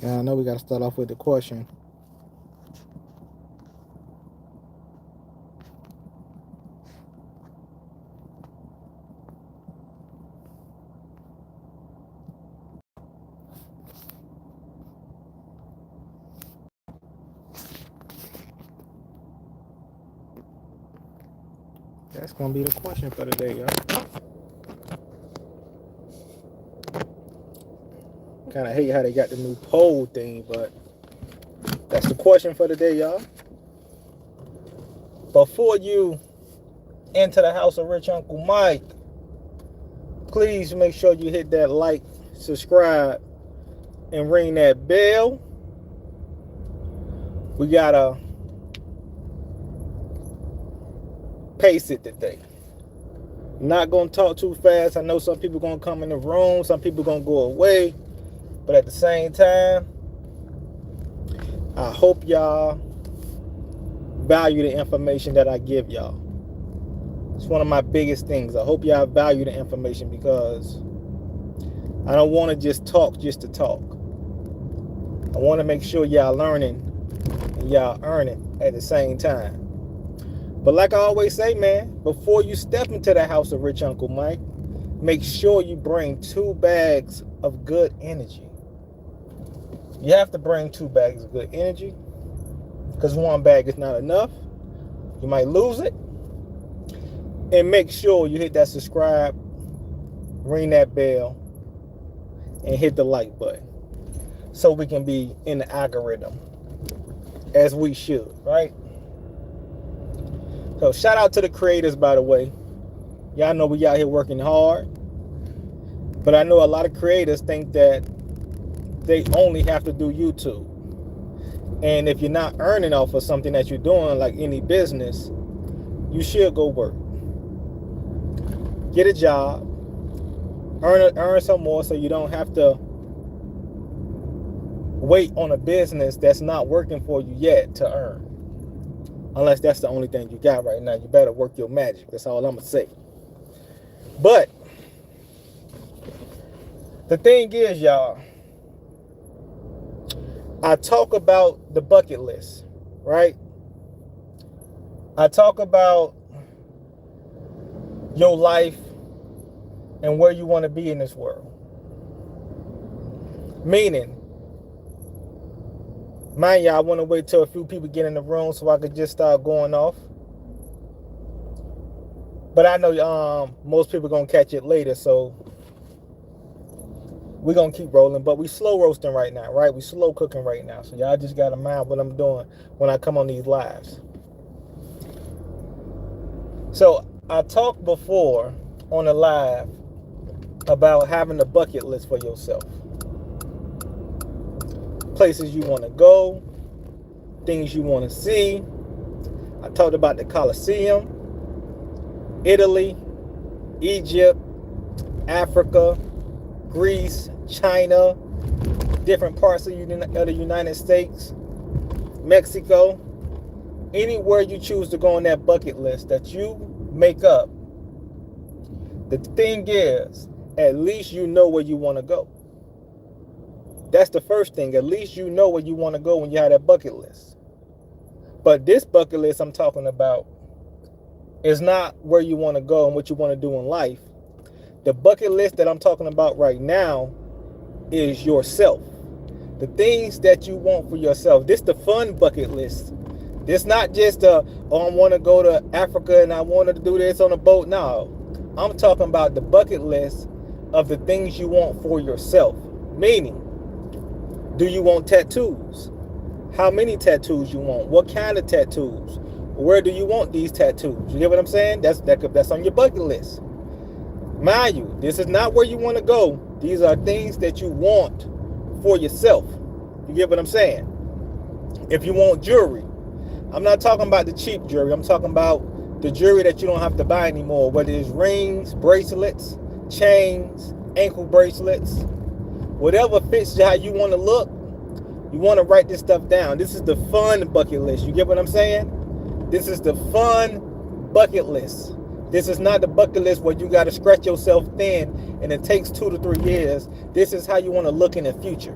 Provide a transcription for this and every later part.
Now I know we got to start off with the question. That's gonna be the question for today, y'all. Kind of hate how they got the new poll thing, but that's the question for today, y'all. Before you enter the house of Rich Uncle Mike, please make sure you hit that like, subscribe, and ring that bell. We gotta pace it today. Not gonna talk too fast. I know some people gonna come in the room, some people gonna go away, but at the same time, I hope y'all value the information that I give y'all. It's one of my biggest things. I hope y'all value the information because I don't want to just talk just to talk. I want to make sure y'all learning and y'all earning at the same time. But like I always say, man, before you step into the house of Rich Uncle Mike, make sure you bring 2 bags of good energy. You have to bring 2 bags of good energy because 1 bag is not enough. You might lose it. And make sure you hit that subscribe, ring that bell, and hit the like button so we can be in the algorithm as we should, right? So shout out to the creators, by the way. Y'all know we out here working hard. But I know a lot of creators think that they only have to do YouTube. And if you're not earning off of something that you're doing, like any business, you should go work. Get a job. Earn some more so you don't have to wait on a business that's not working for you yet to earn. Unless that's the only thing you got right now. You better work your magic. That's all I'm going to say. But the thing is, y'all, I talk about the bucket list, right? I talk about your life and where you want to be in this world. Meaning, mind you, I want to wait till a few people get in the room so I could just start going off. But I know most people going to catch it later, so we're going to keep rolling. But we slow roasting right now, right? We slow cooking right now. So y'all just got to mind what I'm doing when I come on these lives. So I talked before on the live about having a bucket list for yourself. Places you want to go, things you want to see. I talked about the Colosseum, Italy, Egypt, Africa, Greece, China, different parts of the United States, Mexico. Anywhere you choose to go on that bucket list that you make up, the thing is, at least you know where you want to go. That's the first thing. At least you know where you want to go when you have that bucket list. But this bucket list I'm talking about is not where you want to go and what you want to do in life. The bucket list that I'm talking about right now is yourself. The things that you want for yourself. This the fun bucket list. This not just I want to go to Africa and I want to do this on a boat. No, I'm talking about the bucket list of the things you want for yourself. Meaning, do you want tattoos? How many tattoos you want? What kind of tattoos? Where do you want these tattoos? You get what I'm saying? That's on your bucket list. Mind you, this is not where you want to go. These are things that you want for yourself. You get what I'm saying? If you want jewelry, I'm not talking about the cheap jewelry. I'm talking about the jewelry that you don't have to buy anymore, whether it's rings, bracelets, chains, ankle bracelets, whatever fits how you want to look. You want to write this stuff down. This is the fun bucket list. You get what I'm saying? This is the fun bucket list. This is not the bucket list where you got to stretch yourself thin and it takes 2 to 3 years. This is how you want to look in the future.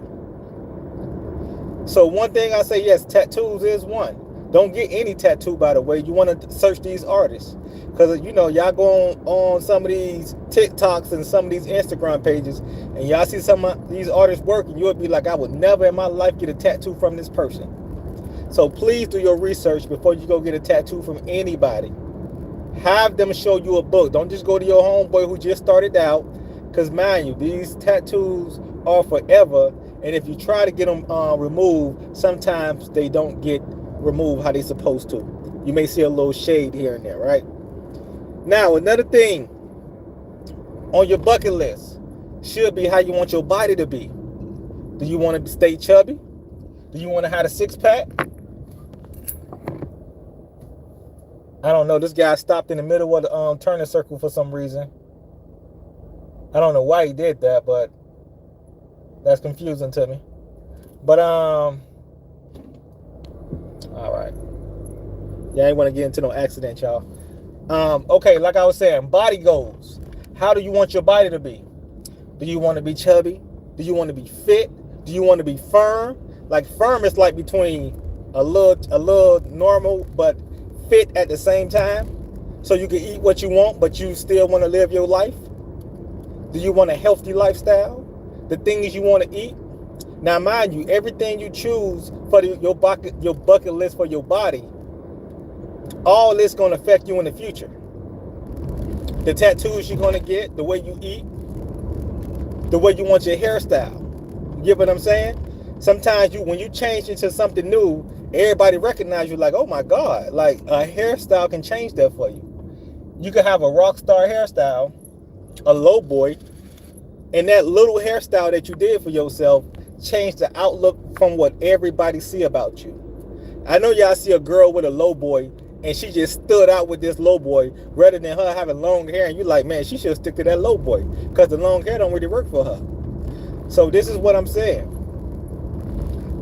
So one thing I say, yes, tattoos is one. Don't get any tattoo, by the way. You want to search these artists. Because, y'all go on some of these TikToks and some of these Instagram pages, and y'all see some of these artists working, you'll be like, I would never in my life get a tattoo from this person. So please do your research before you go get a tattoo from anybody. Have them show you a book. Don't just go to your homeboy who just started out. Because mind you, these tattoos are forever. And if you try to get them removed, sometimes they don't get removed how they're supposed to. You may see a little shade here and there, right? Now, another thing on your bucket list should be how you want your body to be. Do you want to stay chubby? Do you want to have a six-pack? I don't know. This guy stopped in the middle of the turning circle for some reason. I don't know why he did that, but that's confusing to me. But all right. Yeah, I ain't want to get into no accident, y'all. Okay, like I was saying, body goals. How do you want your body to be? Do you want to be chubby? Do you want to be fit? Do you want to be firm? Like firm is like between a little normal but fit at the same time, so you can eat what you want but you still want to live your life. Do you want a healthy lifestyle? The things you want to eat. Now mind you, everything you choose for your bucket list for your body, all this going to affect you in the future. The tattoos you're going to get, the way you eat, the way you want your hairstyle. You get what I'm saying? Sometimes when you change into something new, everybody recognize you like, oh my God, like a hairstyle can change that for you. You can have a rock star hairstyle, a low boy, and that little hairstyle that you did for yourself changed the outlook from what everybody see about you. I know y'all see a girl with a low boy and she just stood out with this low boy rather than her having long hair, and you like, man, she should stick to that low boy because the long hair don't really work for her. So this is what I'm saying.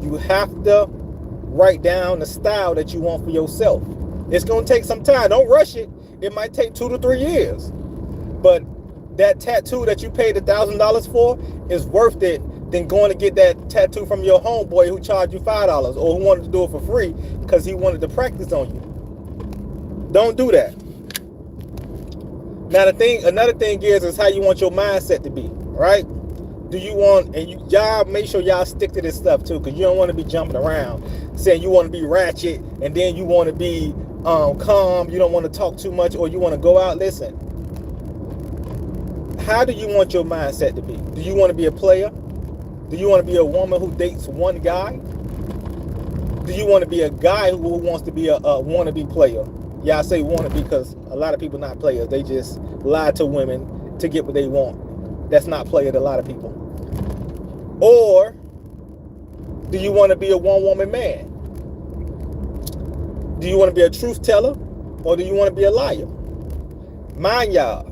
You have to write down the style that you want for yourself. It's going to take some time. Don't rush it. It might take 2 to 3 years. But that tattoo that you paid $1,000 for is worth it than going to get that tattoo from your homeboy who charged you $5 or who wanted to do it for free because he wanted to practice on you. Don't do that. Now another thing is how you want your mindset to be, right? Do you want, and y'all make sure y'all stick to this stuff too, because you don't want to be jumping around saying you want to be ratchet and then you want to be calm, you don't want to talk too much, or you want to go out. Listen, how do you want your mindset to be? Do you want to be a player? Do you want to be a woman who dates one guy? Do you want to be a guy who wants to be a wannabe player? Yeah, I say wannabe because a lot of people not players. They just lie to women to get what they want. That's not player to a lot of people. Or do you want to be a one-woman man? Do you want to be a truth teller or do you want to be a liar? Mind y'all,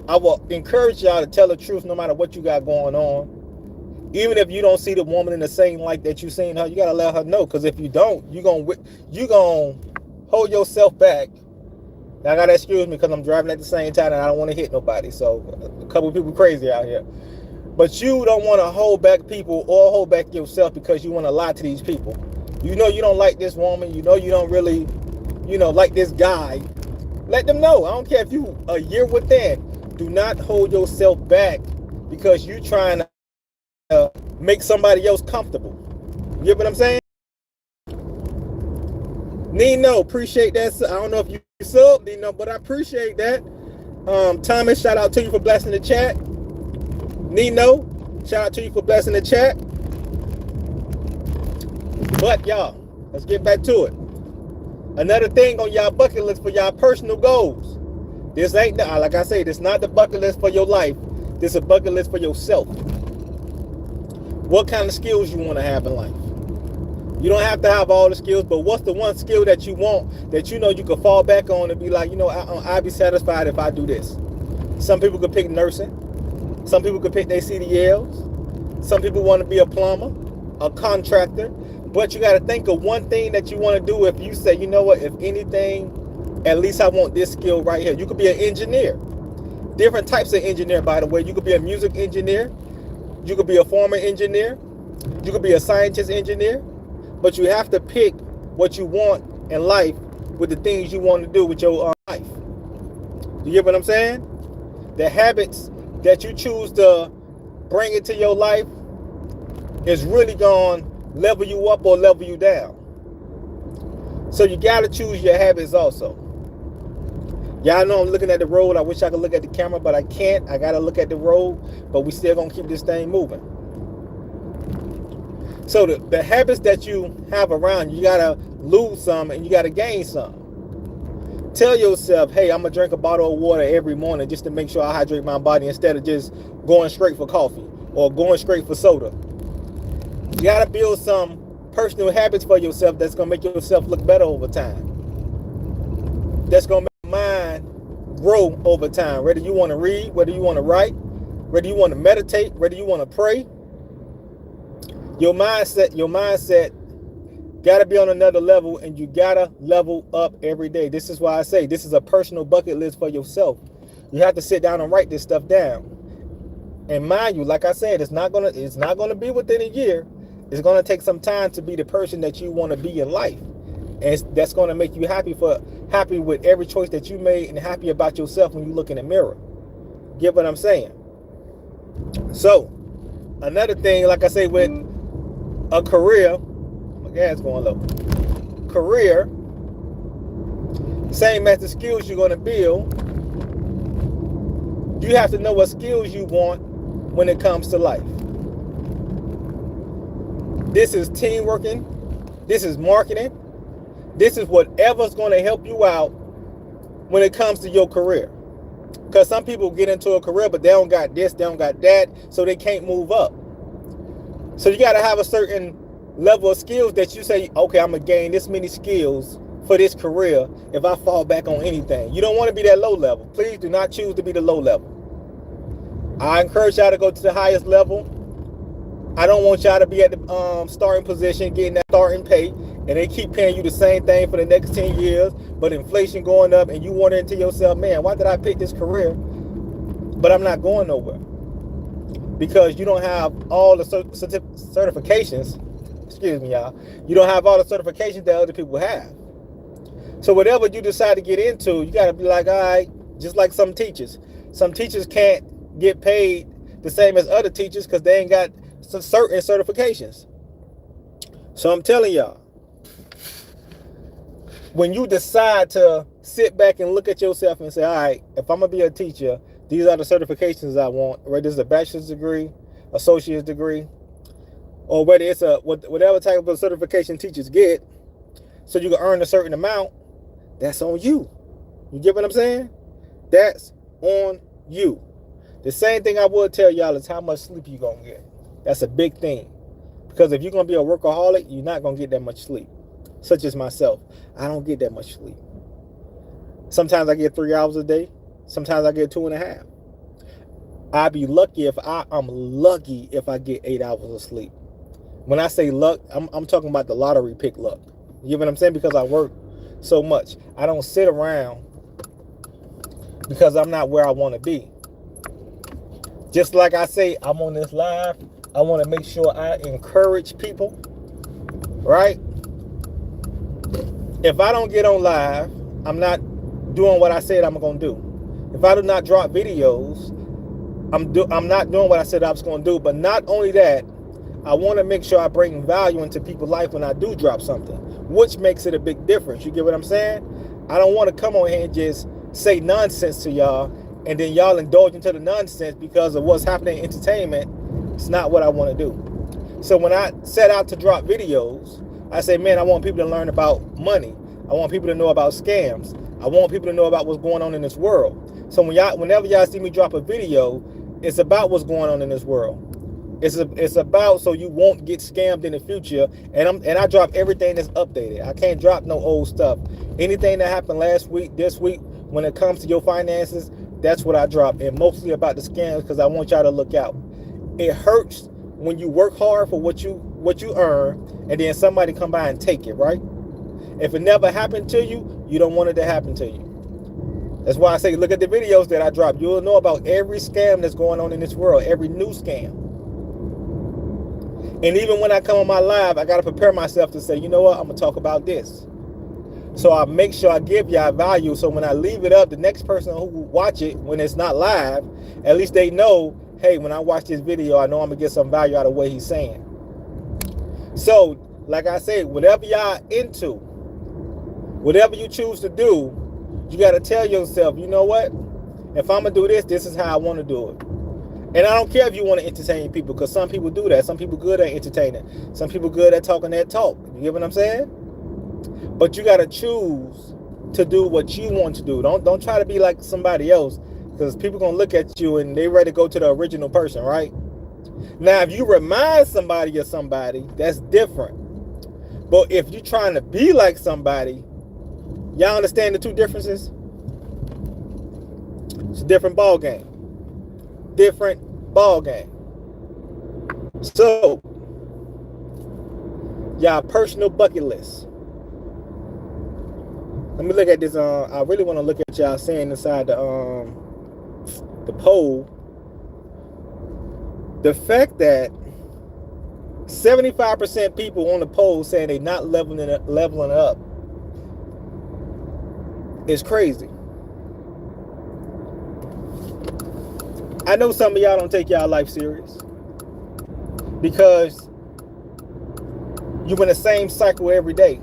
I will encourage y'all to tell the truth no matter what you got going on. Even if you don't see the woman in the same light that you seen her, you got to let her know. Because if you don't, you're going to hold yourself back. Now, I got to excuse me because I'm driving at the same time and I don't want to hit nobody. So a couple of people crazy out here. But you don't want to hold back people or hold back yourself because you want to lie to these people. You know you don't like this woman. You know you don't really, like this guy. Let them know. I don't care if you a year with them. Do not hold yourself back because you trying to make somebody else comfortable. You get what I'm saying? Nino, appreciate that. I don't know if you sub, Nino, but I appreciate that. Thomas, shout out to you for blessing the chat. Nino, shout out to you for blessing the chat. But y'all, let's get back to it. Another thing on y'all bucket list for y'all personal goals. This ain't, like I say, this not the bucket list for your life. This is a bucket list for yourself. What kind of skills you want to have in life? You don't have to have all the skills, but what's the one skill that you want that you know you can fall back on and be like, I'll be satisfied if I do this. Some people could pick nursing. Some people could pick their CDLs. Some people want to be a plumber, a contractor. But you got to think of one thing that you want to do. If you say, you know what, if anything, at least I want this skill right here. You could be an engineer. Different types of engineer, by the way. You could be a music engineer. You could be a former engineer. You could be a scientist, engineer, but you have to pick what you want in life with the things you want to do with your life. You get what I'm saying? The habits that you choose to bring into your life is really going to level you up or level you down. So you got to choose your habits also. Y'all know I'm looking at the road. I wish I could look at the camera, but I can't. I got to look at the road, but we still going to keep this thing moving. So the habits that you have around, you got to lose some and you got to gain some. Tell yourself, hey, I'm going to drink a bottle of water every morning just to make sure I hydrate my body instead of just going straight for coffee or going straight for soda. You got to build some personal habits for yourself that's going to make yourself look better over time. That's going to make your mind grow over time. Whether you want to read, whether you want to write, whether you want to meditate, whether you want to pray. Your mindset got to be on another level, and you got to level up every day. This is why I say this is a personal bucket list for yourself. You have to sit down and write this stuff down. And mind you, like I said, it's not gonna be within a year. It's gonna take some time to be the person that you want to be in life, and that's gonna make you happy with every choice that you made, and happy about yourself when you look in the mirror. Get what I'm saying? So another thing, like I say, with a career, my gas going low. Career, same as the skills you're gonna build. You have to know what skills you want when it comes to life. This is team working. This is marketing. This is whatever's going to help you out when it comes to your career. Because some people get into a career, but they don't got this, they don't got that, so they can't move up. So you got to have a certain level of skills that you say, okay, I'm going to gain this many skills for this career if I fall back on anything. You don't want to be that low level. Please do not choose to be the low level. I encourage y'all to go to the highest level. I don't want y'all to be at the starting position, getting that starting pay, and they keep paying you the same thing for the next 10 years, but inflation going up, and you wondering to yourself, man, why did I pick this career, but I'm not going nowhere? Because you don't have all the certifications, excuse me, y'all. You don't have all the certifications that other people have. So whatever you decide to get into, you got to be like, all right, just like some teachers. Some teachers can't get paid the same as other teachers because they ain't got some certain certifications. So I'm telling y'all, when you decide to sit back and look at yourself and say, all right, if I'm going to be a teacher, these are the certifications I want, whether it's a bachelor's degree, associate's degree, or whether it's whatever type of certification teachers get, so you can earn a certain amount, that's on you. You get what I'm saying? That's on you. The same thing I would tell y'all is how much sleep you're going to get. That's a big thing. Because if you're going to be a workaholic, you're not going to get that much sleep. Such as myself. I don't get that much sleep. Sometimes I get 3 hours a day. Sometimes I get 2.5. I'd be lucky if I'm lucky if I get 8 hours of sleep. When I say luck, I'm talking about the lottery pick luck. You get what I'm saying? Because I work so much. I don't sit around because I'm not where I want to be. Just like I say, I'm on this live. I want to make sure I encourage people, right? If I don't get on live, I'm not doing what I said I'm going to do. If I do not drop videos, I'm not doing what I said I was going to do. But not only that, I want to make sure I bring value into people's life when I do drop something, which makes it a big difference. You get what I'm saying? I don't want to come on here and just say nonsense to y'all, and then y'all indulge into the nonsense because of what's happening in entertainment. It's not what I want to do. So when I set out to drop videos, I say, man, I want people to learn about money. I want people to know about scams. I want people to know about what's going on in this world. So whenever y'all see me drop a video, it's about what's going on in this world. It's about so you won't get scammed in the future. And I drop everything that's updated. I can't drop no old stuff. Anything that happened last week, this week, when it comes to your finances, that's what I drop. And mostly about the scams because I want y'all to look out. It hurts when you work hard for what you earn, and then somebody come by and take it, right? If it never happened to you, you don't want it to happen to you. That's why I say look at the videos that I drop. You'll know about every scam that's going on in this world, every new scam. And even when I come on my live, I got to prepare myself to say, you know what, I'm going to talk about this. So I make sure I give y'all value. So when I leave it up, the next person who will watch it when it's not live, at least they know, hey, when I watch this video, I know I'm going to get some value out of what he's saying. So, like I said, whatever y'all into, whatever you choose to do, you got to tell yourself, you know what? If I'm going to do this, this is how I want to do it. And I don't care if you want to entertain people, because some people do that. Some people good at entertaining. Some people good at talking that talk. You get what I'm saying? But you got to choose to do what you want to do. Don't try to be like somebody else, because people going to look at you and they ready to go to the original person, right? Now, if you remind somebody of somebody, that's different. But if you're trying to be like somebody, y'all understand the two differences? It's a different ball game. Different ball game. So, y'all personal bucket list. Let me look at this. I really want to look at y'all saying inside the poll. The fact that 75% people on the poll saying they not leveling up is crazy. I know some of y'all don't take y'all life serious because you in the same cycle every day.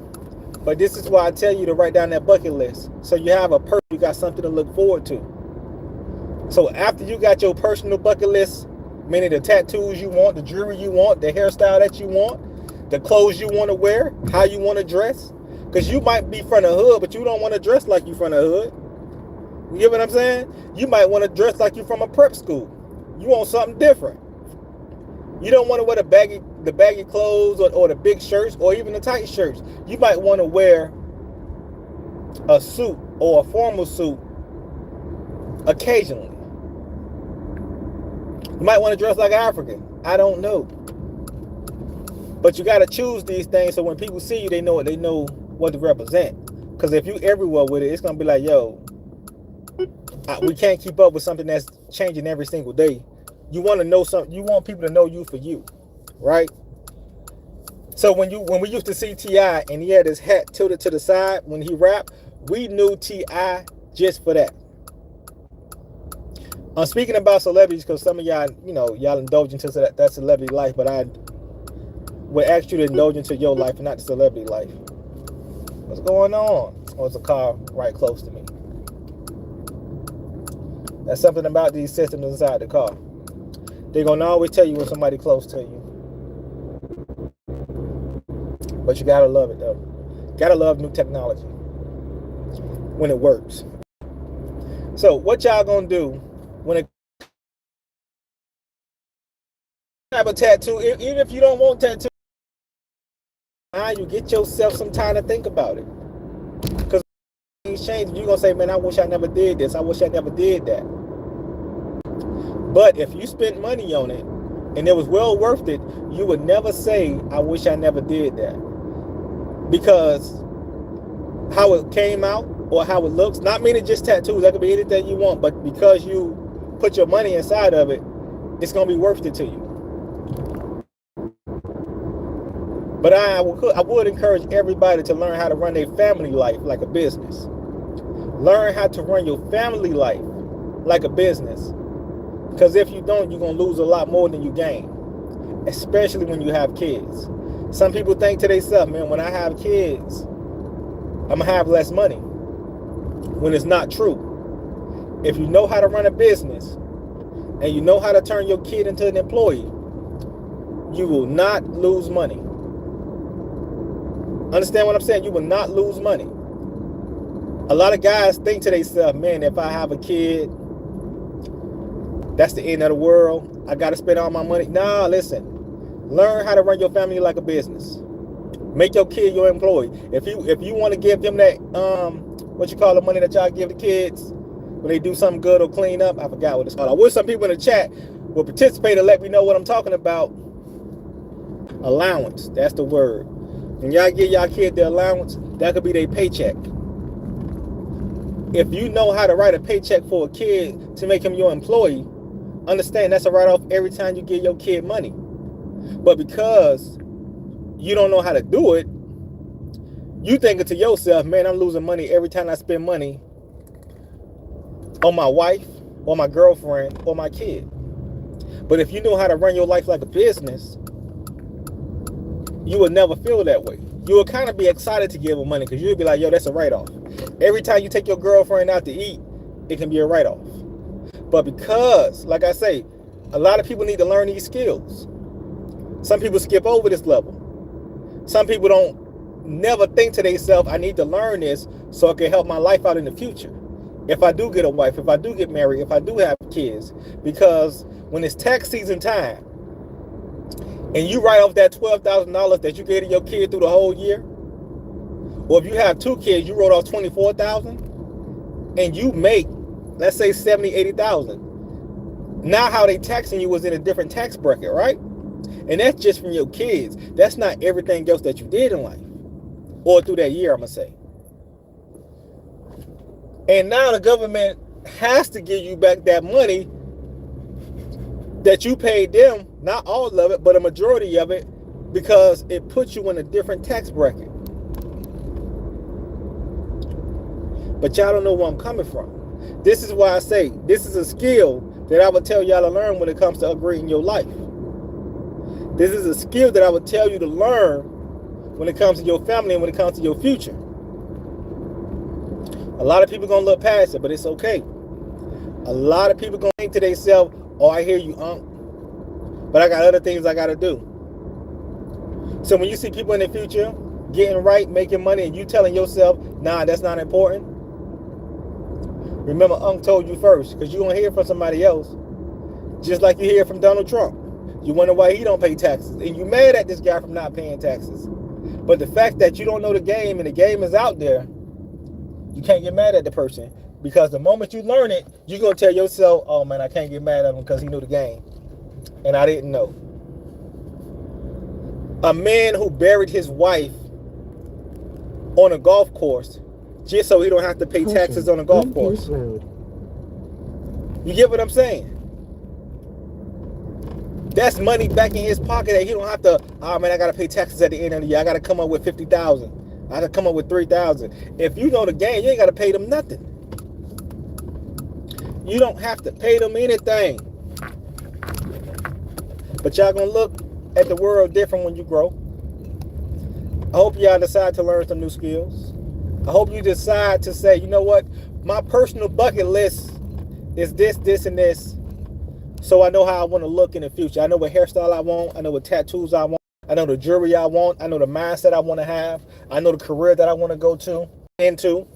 But this is why I tell you to write down that bucket list, so you have a purpose, you got something to look forward to. So after you got your personal bucket list, meaning the tattoos you want, the jewelry you want, the hairstyle that you want, the clothes you want to wear, how you want to dress, because you might be from the hood, but you don't want to dress like you from the hood. You get what I'm saying? You might want to dress like you from a prep school. You want something different. You don't want to wear the baggy clothes or the big shirts or even the tight shirts. You might want to wear a suit or a formal suit occasionally. You might want to dress like an African. I don't know. But you got to choose these things so when people see you, they know what to represent. Because if you everywhere with it, it's going to be like, yo, we can't keep up with something that's changing every single day. You want to know something. You want people to know you for you, right? So when we used to see T.I. and he had his hat tilted to the side when he rapped, we knew T.I. just for that. I'm speaking about celebrities because some of y'all, y'all indulge into that celebrity life, but I would ask you to indulge into your life and not the celebrity life. What's going on? Oh, it's a car right close to me. That's something about these systems inside the car. They're going to always tell you when somebody's close to you. But you got to love it, though. Got to love new technology when it works. So what y'all going to do when it have a tattoo, even if you don't want tattoo, you get yourself some time to think about it. Because things change. You're going to say, man, I wish I never did this. I wish I never did that. But if you spent money on it and it was well worth it, you would never say, I wish I never did that. Because how it came out or how it looks, not meaning just tattoos, that could be anything you want, but because you put your money inside of it, it's going to be worth it to you. But I would encourage everybody to learn how to run their family life like a business. Learn how to run your family life like a business. Because if you don't, you're going to lose a lot more than you gain. Especially when you have kids. Some people think to themselves, man, when I have kids, I'm going to have less money. When it's not true. If you know how to run a business and you know how to turn your kid into an employee, you will not lose money. Understand what I'm saying? You will not lose money. A lot of guys think to themselves, man, if I have a kid, that's the end of the world. I got to spend all my money. Nah, listen. Learn how to run your family like a business. Make your kid your employee. If you want to give them that, what you call the money that y'all give the kids when they do something good or clean up, I forgot what it's called. I wish some people in the chat will participate and let me know what I'm talking about. Allowance, that's the word. When y'all give y'all kid their allowance, that could be their paycheck. If you know how to write a paycheck for a kid to make him your employee, understand that's a write-off every time you give your kid money. But because you don't know how to do it, you thinking to yourself, man, I'm losing money every time I spend money on my wife or my girlfriend or my kid. But if you know how to run your life like a business, you would never feel that way. You will kind of be excited to give them money because you'll be like, yo, that's a write-off. Every time you take your girlfriend out to eat, it can be a write-off. But because, like I say, a lot of people need to learn these skills. Some people skip over this level. Some people don't never think to themselves, I need to learn this so it can help my life out in the future. If I do get a wife, if I do get married, if I do have kids. Because when it's tax season time, and you write off that $12,000 that you gave to your kid through the whole year, or if you have 2 kids, you wrote off $24,000, and you make, let's say, $70,000, $80,000. Now how they taxing you was in a different tax bracket, right? And that's just from your kids. That's not everything else that you did in life, or through that year, I'm gonna say. And now the government has to give you back that money that you paid them, not all of it, but a majority of it, because it puts you in a different tax bracket. But y'all don't know where I'm coming from. This is why I say this is a skill that I would tell y'all to learn when it comes to upgrading your life. This is a skill that I would tell you to learn when it comes to your family and when it comes to your future. A lot of people gonna look past it, but it's okay. A lot of people gonna think to themselves, oh, I hear you, but I got other things I gotta do. So when you see people in the future getting right, making money, and you telling yourself, nah, that's not important, remember Unc told you first, because you gonna hear from somebody else, just like you hear from Donald Trump. You wonder why he don't pay taxes, and you mad at this guy for not paying taxes. But the fact that you don't know the game and the game is out there, you can't get mad at the person, because the moment you learn it, you're going to tell yourself, oh man, I can't get mad at him because he knew the game and I didn't know. A man who buried his wife on a golf course just so he don't have to pay taxes on a golf course. You get what I'm saying? That's money back in his pocket that he don't have to, oh man, I got to pay taxes at the end of the year. I got to come up with $50,000. I got to come up with $3,000. If you know the game, you ain't got to pay them nothing. You don't have to pay them anything. But y'all gonna look at the world different when you grow. I hope y'all decide to learn some new skills. I hope you decide to say, you know what, my personal bucket list is this, this, and this. So I know how I want to look in the future. I know what hairstyle I want. I know what tattoos I want. I know the jewelry I want. I know the mindset I want to have. I know the career that I want to go into.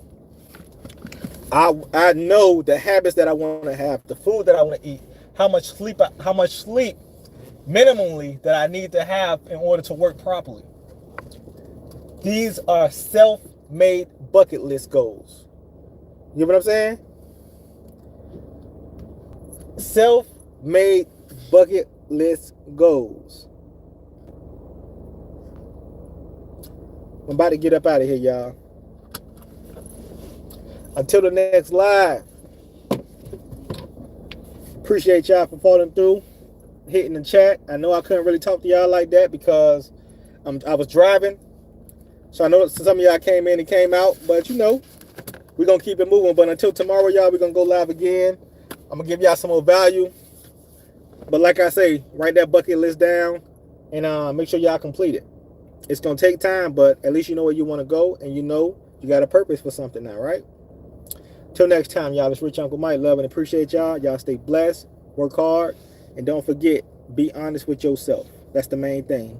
I know the habits that I want to have, the food that I want to eat, how much sleep minimally that I need to have in order to work properly. These are self-made bucket list goals. You know what I'm saying? Self-made bucket list goals. I'm about to get up out of here, y'all. Until the next live. Appreciate y'all for following through, hitting the chat. I know I couldn't really talk to y'all like that because I was driving. So I know some of y'all came in and came out, but you know, we're going to keep it moving. But until tomorrow, y'all, we're going to go live again. I'm going to give y'all some more value. But like I say, write that bucket list down and make sure y'all complete it. It's going to take time, but at least you know where you want to go, and you know you got a purpose for something now, right? Till next time, y'all, it's Rich Uncle Mike. Love and appreciate y'all. Y'all stay blessed, work hard, and don't forget, be honest with yourself. That's the main thing.